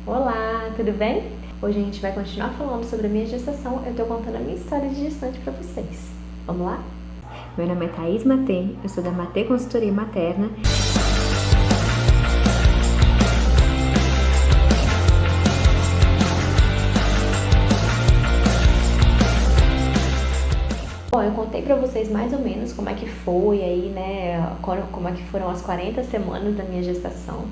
Olá, tudo bem? Hoje a gente vai continuar falando sobre a minha gestação. Eu tô contando a minha história de gestante para vocês. Vamos lá? Meu nome é Thaís Matê, eu sou da Matê Consultoria Materna. Bom, eu contei pra vocês mais ou menos como é que foi aí, né, como é que foram as 40 semanas da minha gestação,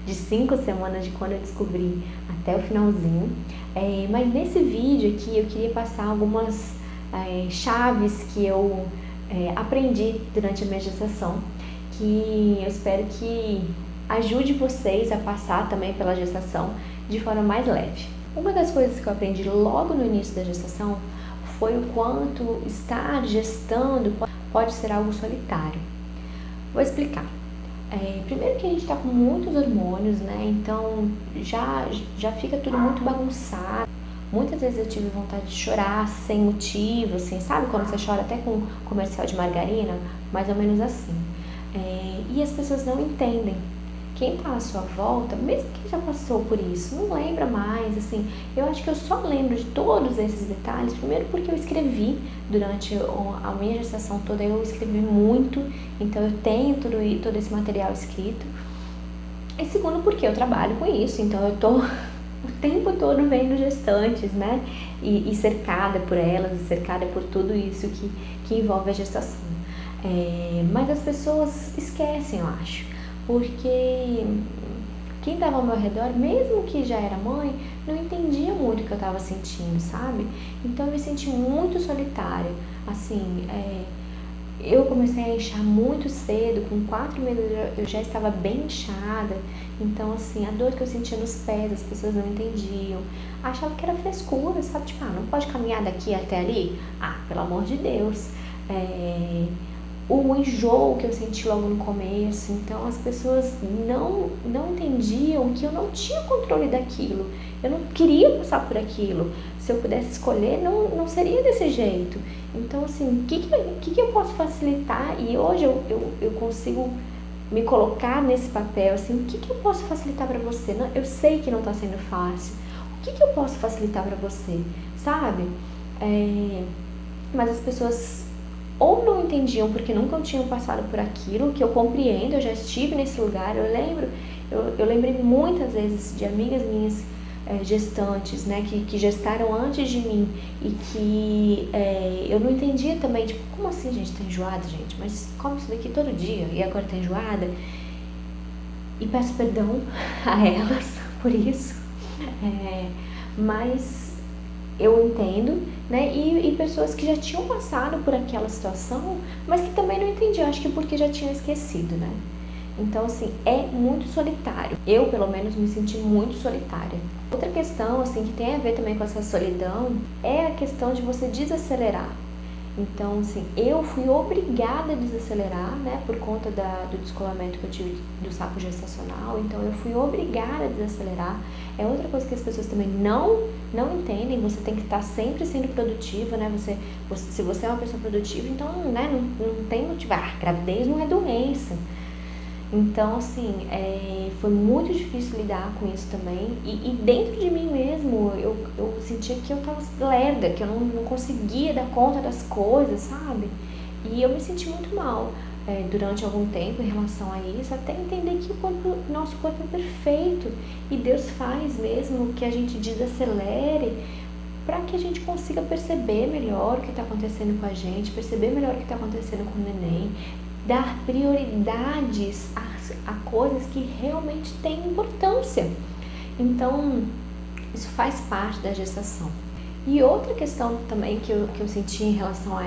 de 5 semanas de quando eu descobri até o finalzinho. Mas nesse vídeo aqui eu queria passar algumas chaves que eu aprendi durante a minha gestação, que eu espero que ajude vocês a passar também pela gestação de forma mais leve. Uma das coisas que eu aprendi logo no início da gestação foi o quanto estar gestando pode ser algo solitário. Vou explicar. Primeiro que a gente está com muitos hormônios, né? Então já fica tudo muito bagunçado. Muitas vezes eu tive vontade de chorar sem motivo, assim, sabe? Quando você chora até com comercial de margarina, mais ou menos assim. E as pessoas não entendem. Quem tá à sua volta, mesmo quem já passou por isso, não lembra mais, assim. Eu acho que eu só lembro de todos esses detalhes, primeiro porque eu escrevi durante a minha gestação toda, eu escrevi muito, então eu tenho todo esse material escrito. E segundo porque eu trabalho com isso, então eu tô o tempo todo vendo gestantes, né? E cercada por elas, e cercada por tudo isso que envolve a gestação. Mas as pessoas esquecem, eu acho. Porque quem estava ao meu redor, mesmo que já era mãe, não entendia muito o que eu estava sentindo, sabe? Então eu me senti muito solitária. Assim, eu comecei a inchar muito cedo, com 4 meses eu já estava bem inchada. Então, assim, a dor que eu sentia nos pés, as pessoas não entendiam. Achavam que era frescura, sabe? Tipo, não pode caminhar daqui até ali? Pelo amor de Deus. O enjoo que eu senti logo no começo, então as pessoas não entendiam que eu não tinha controle daquilo, eu não queria passar por aquilo, se eu pudesse escolher não seria desse jeito. Então assim, o que eu posso facilitar? E hoje eu consigo me colocar nesse papel, assim, o que eu posso facilitar para você? Eu sei que não está sendo fácil, o que eu posso facilitar para você, sabe? Mas as pessoas ou não entendiam porque nunca tinham passado por aquilo, que eu compreendo, eu já estive nesse lugar, eu lembrei muitas vezes de amigas minhas gestantes, né, que gestaram antes de mim e que eu não entendia também, tipo, como assim, gente, tá enjoada, gente, mas come isso daqui todo dia e agora tá enjoada? E peço perdão a elas por isso, mas eu entendo, né? E pessoas que já tinham passado por aquela situação, mas que também não entendiam, acho que porque já tinham esquecido, né? Então, assim, é muito solitário. Eu, pelo menos, me senti muito solitária. Outra questão, assim, que tem a ver também com essa solidão, é a questão de você desacelerar. Então, assim, eu fui obrigada a desacelerar, né, por conta do descolamento que eu tive do saco gestacional. Então, eu fui obrigada a desacelerar. É outra coisa que as pessoas também não entendem. Você tem que estar sempre sendo produtiva, né? Se você é uma pessoa produtiva, então, né, não tem motivo. Gravidez não é doença. Então, assim, foi muito difícil lidar com isso também. E dentro de mim mesmo, eu sentia que eu tava lerda, que eu não conseguia dar conta das coisas, sabe? E eu me senti muito mal durante algum tempo em relação a isso, até entender que nosso corpo é perfeito. E Deus faz mesmo que a gente desacelere para que a gente consiga perceber melhor o que está acontecendo com a gente, perceber melhor o que está acontecendo com o neném, dar prioridades a coisas que realmente têm importância. Então, isso faz parte da gestação. E outra questão também que eu senti em relação a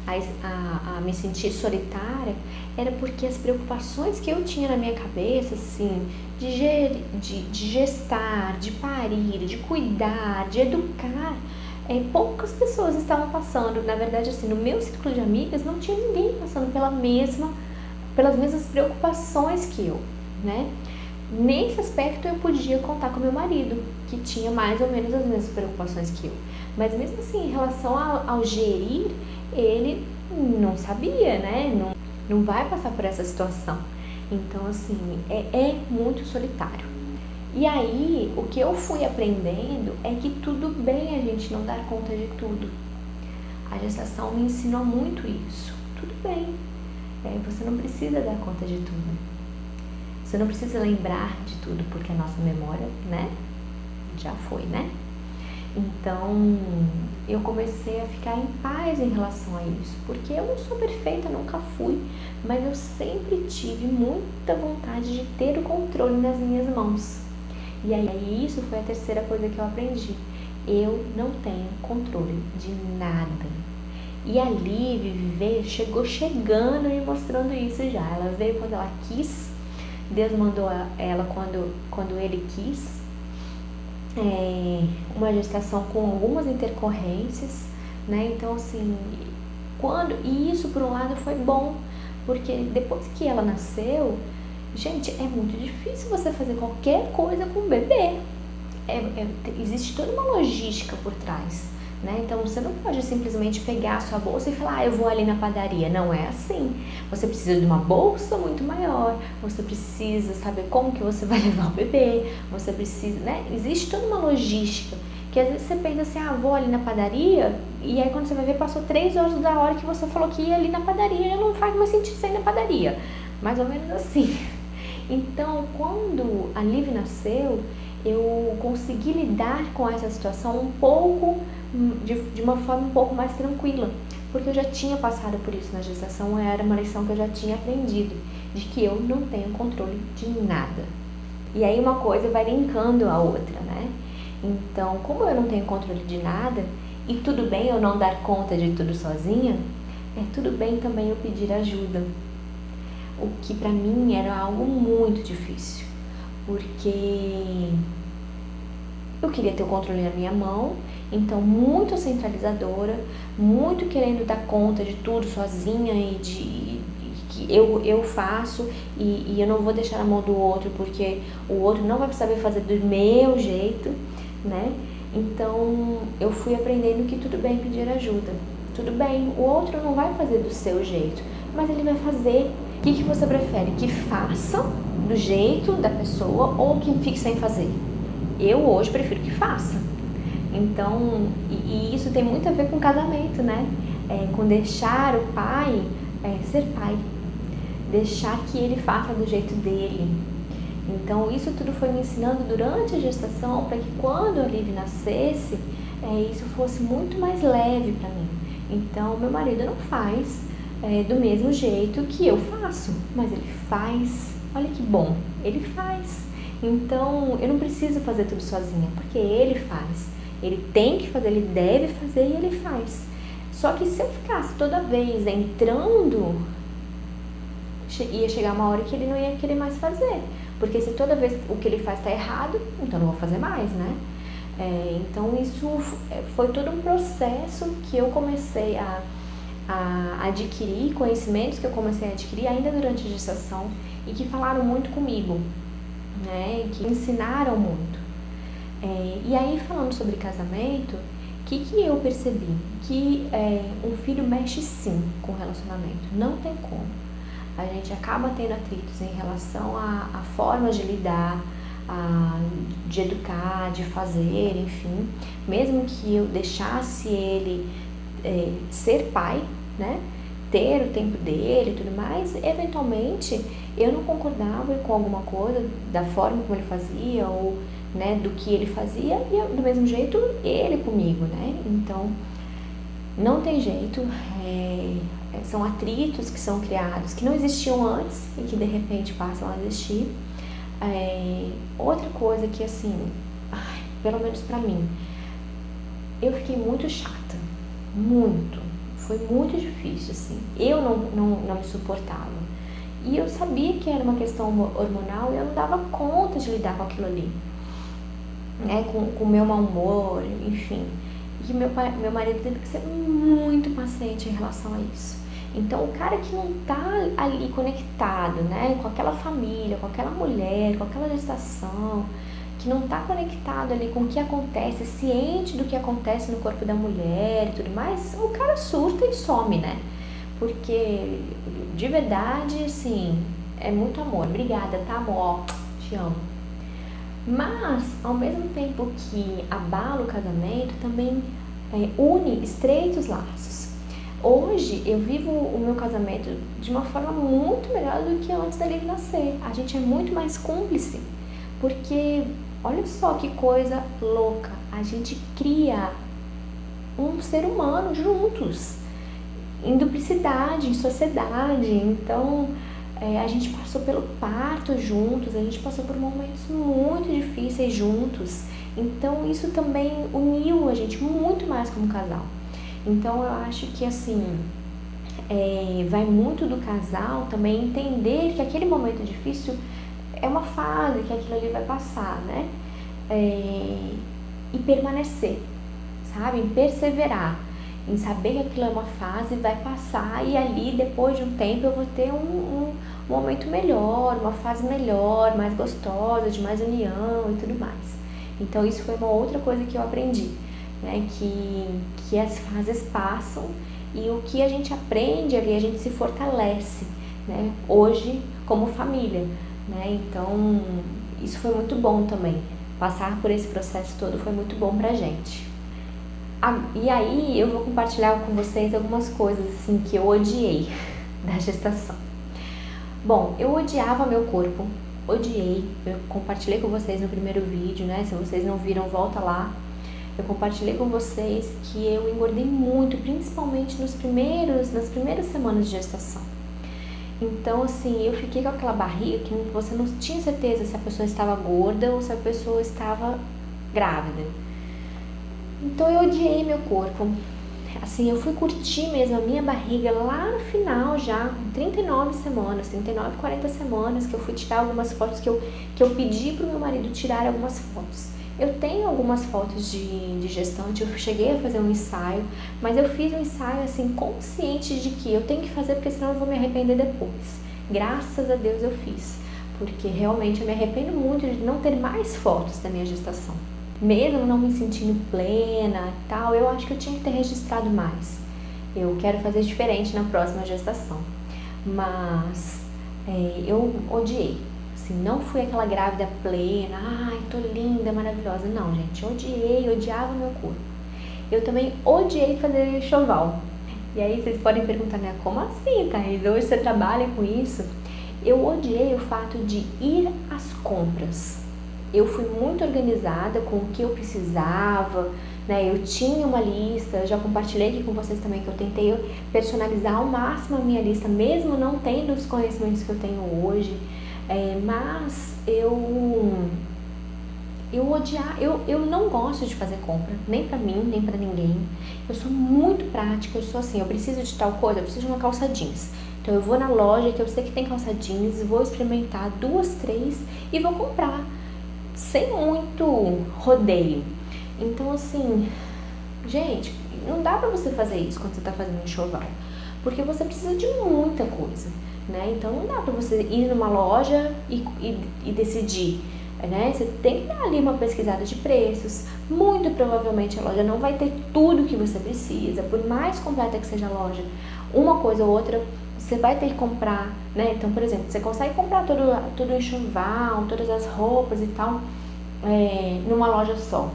a me sentir solitária, era porque as preocupações que eu tinha na minha cabeça, assim, de gestar, de parir, de cuidar, de educar, poucas pessoas estavam passando. Na verdade, assim, no meu círculo de amigas não tinha ninguém passando pelas mesmas preocupações que eu, né? Nesse aspecto eu podia contar com meu marido, que tinha mais ou menos as mesmas preocupações que eu. Mas mesmo assim, em relação ao gerir, ele não sabia, né? Não vai passar por essa situação. Então, assim, é muito solitário. E aí, o que eu fui aprendendo é que tudo bem a gente não dar conta de tudo. A gestação me ensinou muito isso. Tudo bem, você não precisa dar conta de tudo. Você não precisa lembrar de tudo, porque a nossa memória, né, já foi, né? Então, eu comecei a ficar em paz em relação a isso, porque eu não sou perfeita, nunca fui, mas eu sempre tive muita vontade de ter o controle nas minhas mãos. E aí, isso foi a terceira coisa que eu aprendi. Eu não tenho controle de nada. E a Liv chegou chegando e mostrando isso já. Ela veio quando ela quis, Deus mandou ela quando Ele quis. Uma gestação com algumas intercorrências, né? Então, assim, e isso por um lado foi bom, porque depois que ela nasceu, gente, é muito difícil você fazer qualquer coisa com o bebê. Existe toda uma logística por trás, né? Então você não pode simplesmente pegar a sua bolsa e falar, eu vou ali na padaria. Não é assim. Você precisa de uma bolsa muito maior, você precisa saber como que você vai levar o bebê, você precisa, né? Existe toda uma logística que às vezes você pensa assim, vou ali na padaria, e aí quando você vai ver, passou 3 horas da hora que você falou que ia ali na padaria, e não faz mais sentido você ir na padaria. Mais ou menos assim. Então, quando a Liv nasceu, eu consegui lidar com essa situação um pouco, de uma forma um pouco mais tranquila, porque eu já tinha passado por isso na gestação, era uma lição que eu já tinha aprendido, de que eu não tenho controle de nada. E aí uma coisa vai linkando a outra, né? Então, como eu não tenho controle de nada, e tudo bem eu não dar conta de tudo sozinha, tudo bem também eu pedir ajuda. O que pra mim era algo muito difícil, porque eu queria ter o controle na minha mão, então muito centralizadora, muito querendo dar conta de tudo sozinha e que eu faço e eu não vou deixar na mão do outro, porque o outro não vai saber fazer do meu jeito, né? Então eu fui aprendendo que tudo bem pedir ajuda, tudo bem, o outro não vai fazer do seu jeito, mas ele vai fazer. O que você prefere? Que faça do jeito da pessoa ou que fique sem fazer? Eu hoje prefiro que faça. Então, e isso tem muito a ver com casamento, né? Com deixar o pai ser pai. Deixar que ele faça do jeito dele. Então, isso tudo foi me ensinando durante a gestação para que quando a Liv nascesse, isso fosse muito mais leve para mim. Então, meu marido não faz do mesmo jeito que eu faço, mas ele faz. Olha que bom, ele faz. Então, eu não preciso fazer tudo sozinha, porque ele faz. Ele tem que fazer, ele deve fazer e ele faz. Só que se eu ficasse toda vez entrando, ia chegar uma hora que ele não ia querer mais fazer. Porque se toda vez o que ele faz está errado, então não vou fazer mais, né? Então, isso foi todo um processo que eu comecei a adquirir, conhecimentos que eu comecei a adquirir ainda durante a gestação e que falaram muito comigo, né? Que ensinaram muito. E aí, falando sobre casamento, o que eu percebi? Que um filho mexe sim com o relacionamento, não tem como. A gente acaba tendo atritos em relação a formas de lidar, de educar, de fazer, enfim. Mesmo que eu deixasse ele ser pai, né? Ter o tempo dele e tudo mais, eventualmente eu não concordava com alguma coisa da forma como ele fazia ou, né, do que ele fazia e do mesmo jeito ele comigo, né? Então não tem jeito, são atritos que são criados que não existiam antes e que de repente passam a existir. Outra coisa que assim, pelo menos pra mim, eu fiquei muito chata, muito. Foi muito difícil, assim. Eu não me suportava. E eu sabia que era uma questão hormonal e eu não dava conta de lidar com aquilo ali. Né? Com o meu mau humor, enfim. E meu marido teve que ser muito paciente em relação a isso. Então, o cara que não tá ali conectado, né? Com aquela família, com aquela mulher, com aquela gestação, que não está conectado ali com o que acontece, ciente do que acontece no corpo da mulher e tudo mais, o cara surta e some, né? Porque, de verdade, assim, é muito amor. Obrigada, tá, amor? Te amo. Mas, ao mesmo tempo que abala o casamento, também une estreitos laços. Hoje eu vivo o meu casamento de uma forma muito melhor do que antes dele nascer. A gente é muito mais cúmplice, porque olha só que coisa louca, a gente cria um ser humano juntos, em duplicidade, em sociedade. Então a gente passou pelo parto juntos, a gente passou por momentos muito difíceis juntos. Então isso também uniu a gente muito mais como casal. Então eu acho que assim, vai muito do casal também entender que aquele momento difícil é uma fase, que aquilo ali vai passar, né? E permanecer, sabe? Em perseverar, em saber que aquilo é uma fase, vai passar e ali depois de um tempo eu vou ter um momento melhor, uma fase melhor, mais gostosa, de mais união e tudo mais. Então isso foi uma outra coisa que eu aprendi, né? Que as fases passam e o que a gente aprende ali, a gente se fortalece, né? Hoje como família, né? Então isso foi muito bom também. Passar por esse processo todo foi muito bom pra gente. E aí eu vou compartilhar com vocês algumas coisas assim que eu odiei da gestação. Bom, eu odiava meu corpo, odiei. Eu compartilhei com vocês no primeiro vídeo, né? Se vocês não viram, volta lá. Eu compartilhei com vocês que eu engordei muito, principalmente nas primeiras semanas de gestação. Então, assim, eu fiquei com aquela barriga que você não tinha certeza se a pessoa estava gorda ou se a pessoa estava grávida. Então, eu odiei meu corpo. Assim, eu fui curtir mesmo a minha barriga lá no final já, com 39 semanas, 39, 40 semanas, que eu fui tirar algumas fotos, que eu pedi pro meu marido tirar algumas fotos. Eu tenho algumas fotos de gestante, eu cheguei a fazer um ensaio, mas eu fiz um ensaio assim, consciente de que eu tenho que fazer, porque senão eu vou me arrepender depois. Graças a Deus eu fiz, porque realmente eu me arrependo muito de não ter mais fotos da minha gestação. Mesmo não me sentindo plena e tal, eu acho que eu tinha que ter registrado mais. Eu quero fazer diferente na próxima gestação. Mas eu odiei. Assim, não fui aquela grávida plena, ai, tô linda, maravilhosa. Não, gente, odiava meu corpo. Eu também odiei fazer enxoval. E aí vocês podem perguntar, né, como assim, Thaís? Hoje você trabalha com isso? Eu odiei o fato de ir às compras. Eu fui muito organizada com o que eu precisava, né? Eu tinha uma lista, já compartilhei aqui com vocês também que eu tentei personalizar ao máximo a minha lista, mesmo não tendo os conhecimentos que eu tenho hoje. Mas eu não gosto de fazer compra, nem pra mim, nem pra ninguém. Eu sou muito prática, eu sou assim, eu preciso de tal coisa, eu preciso de uma calça jeans. Então eu vou na loja que eu sei que tem calça jeans, vou experimentar 2, 3 e vou comprar, sem muito rodeio. Então assim, gente, não dá pra você fazer isso quando você tá fazendo um enxoval, porque você precisa de muita coisa, né? Então não dá pra você ir numa loja e decidir, né? Você tem que dar ali uma pesquisada de preços. Muito provavelmente a loja não vai ter tudo que você precisa, por mais completa que seja a loja, uma coisa ou outra você vai ter que comprar, né? Então, por exemplo, você consegue comprar todo o enxoval, todas as roupas e tal, numa loja só.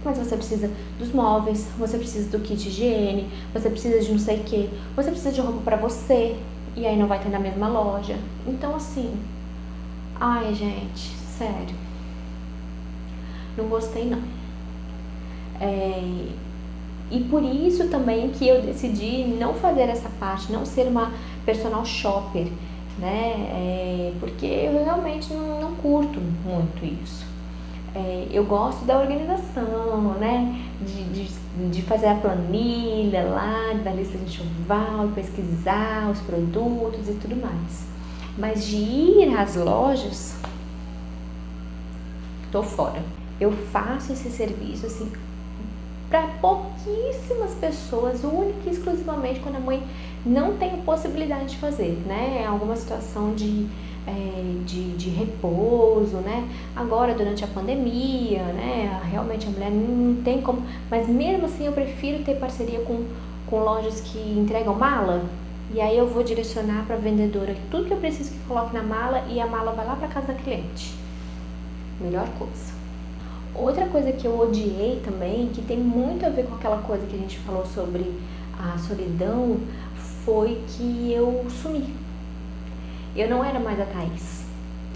Mas você precisa dos móveis, você precisa do kit higiene, você precisa de não sei o que, você precisa de roupa pra você, e aí não vai ter na mesma loja. Então, assim, ai, gente, sério, não gostei não. E por isso também que eu decidi não fazer essa parte, não ser uma personal shopper, né? Porque eu realmente não curto muito isso. Eu gosto da organização, né? De fazer a planilha lá, da lista de enxoval, pesquisar os produtos e tudo mais. Mas de ir às lojas, tô fora. Eu faço esse serviço assim para pouquíssimas pessoas, única e exclusivamente quando a mãe não tem possibilidade de fazer, né? Alguma situação de repouso, né? Agora, durante a pandemia, né? Realmente a mulher não tem como, mas mesmo assim eu prefiro ter parceria com lojas que entregam mala, e aí eu vou direcionar para a vendedora tudo que eu preciso que coloque na mala e a mala vai lá para casa da cliente. melhor coisa. Outra coisa que eu odiei também, que tem muito a ver com aquela coisa que a gente falou sobre a solidão, foi que eu sumi. Eu não era mais a Thaís,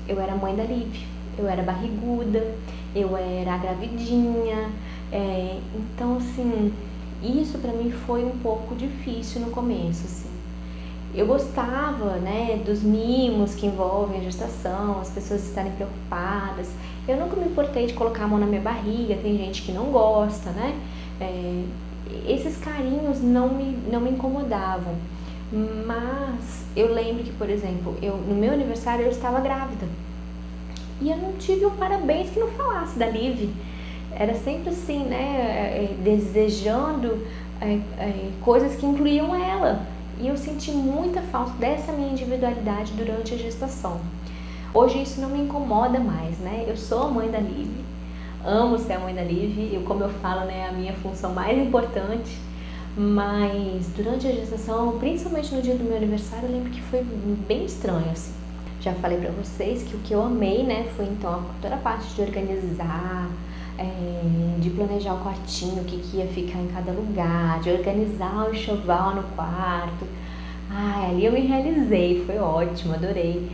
eu era a mãe da Liv, eu era barriguda, eu era gravidinha, então assim, isso pra mim foi um pouco difícil no começo, assim. Eu gostava, né, dos mimos que envolvem a gestação, as pessoas estarem preocupadas. Eu nunca me importei de colocar a mão na minha barriga, tem gente que não gosta, né? Esses carinhos não me incomodavam. Mas eu lembro que, por exemplo, no meu aniversário eu estava grávida. E eu não tive um parabéns que não falasse da Liv. Era sempre assim, né, desejando coisas que incluíam ela. E eu senti muita falta dessa minha individualidade durante a gestação. Hoje isso não me incomoda mais, né? Eu sou a mãe da Liv, amo ser a mãe da Liv, como eu falo, né, a minha função mais importante. Mas durante a gestação, principalmente no dia do meu aniversário, eu lembro que foi bem estranho, assim. Já falei pra vocês que o que eu amei, né, foi então toda a parte de organizar, de planejar o quartinho, o que ia ficar em cada lugar, de organizar o enxoval no quarto. Ali eu me realizei, foi ótimo, adorei.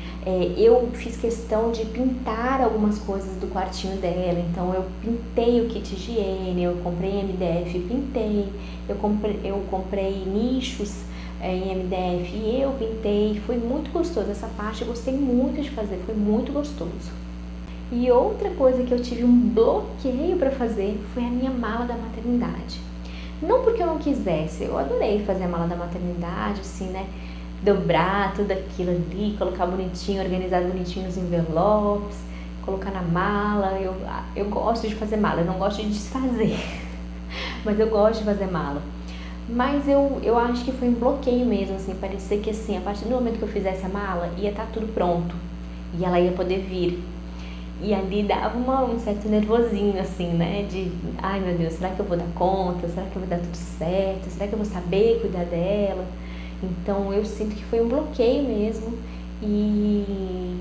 Eu fiz questão de pintar algumas coisas do quartinho dela, então eu pintei o kit higiene, eu comprei MDF e pintei, eu comprei nichos em MDF e eu pintei, foi muito gostoso essa parte, eu gostei muito de fazer, foi muito gostoso. E outra coisa que eu tive um bloqueio para fazer foi a minha mala da maternidade. Não porque eu não quisesse, eu adorei fazer a mala da maternidade, assim, né? Dobrar tudo aquilo ali, colocar bonitinho, organizar bonitinho nos envelopes, colocar na mala. Eu gosto de fazer mala, eu não gosto de desfazer, mas eu gosto de fazer mala. Mas eu acho que foi um bloqueio mesmo, assim, parecia que assim, a partir do momento que eu fizesse a mala, ia estar tudo pronto e ela ia poder vir. E ali dava um certo nervosinho, assim, né? De, ai meu Deus, será que eu vou dar conta? Será que vai dar tudo certo? Será que eu vou saber cuidar dela? Então eu sinto que foi um bloqueio mesmo e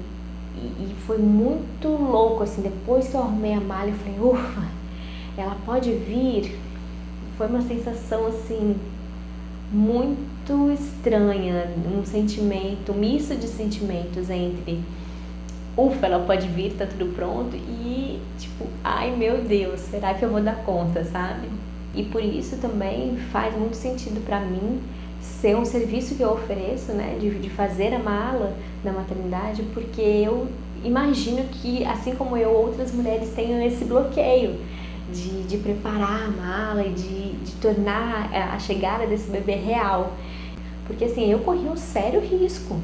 foi muito louco, assim, depois que eu arrumei a mala, eu falei, ufa, ela pode vir. Foi uma sensação, assim, muito estranha, um sentimento, um misto de sentimentos entre ufa, ela pode vir, tá tudo pronto, e tipo, ai meu Deus, será que eu vou dar conta, sabe? E por isso também faz muito sentido pra mim ser um serviço que eu ofereço, né, de fazer a mala da maternidade, porque eu imagino que, assim como eu, outras mulheres tenham esse bloqueio de preparar a mala e de tornar a chegada desse bebê real. Porque assim, eu corri um sério risco.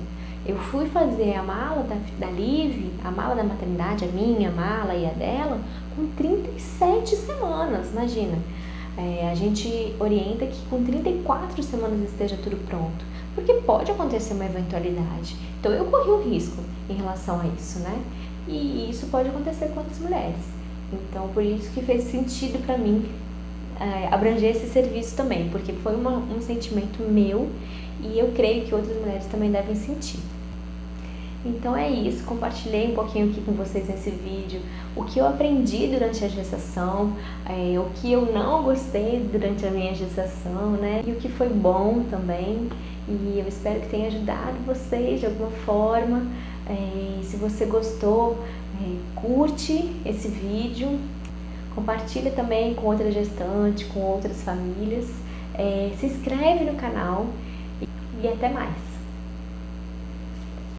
Eu fui fazer a mala da Liv, a mala da maternidade, a minha mala e a dela, com 37 semanas, imagina. A gente orienta que com 34 semanas esteja tudo pronto, porque pode acontecer uma eventualidade. Então eu corri um risco em relação a isso, né? E isso pode acontecer com outras mulheres. Então por isso que fez sentido para mim abranger esse serviço também, porque foi um sentimento meu e eu creio que outras mulheres também devem sentir. Então é isso, compartilhei um pouquinho aqui com vocês nesse vídeo o que eu aprendi durante a gestação, o que eu não gostei durante a minha gestação, né? E o que foi bom também. E eu espero que tenha ajudado vocês de alguma forma. Se você gostou, curte esse vídeo, compartilha também com outras gestantes, com outras famílias, se inscreve no canal e até mais!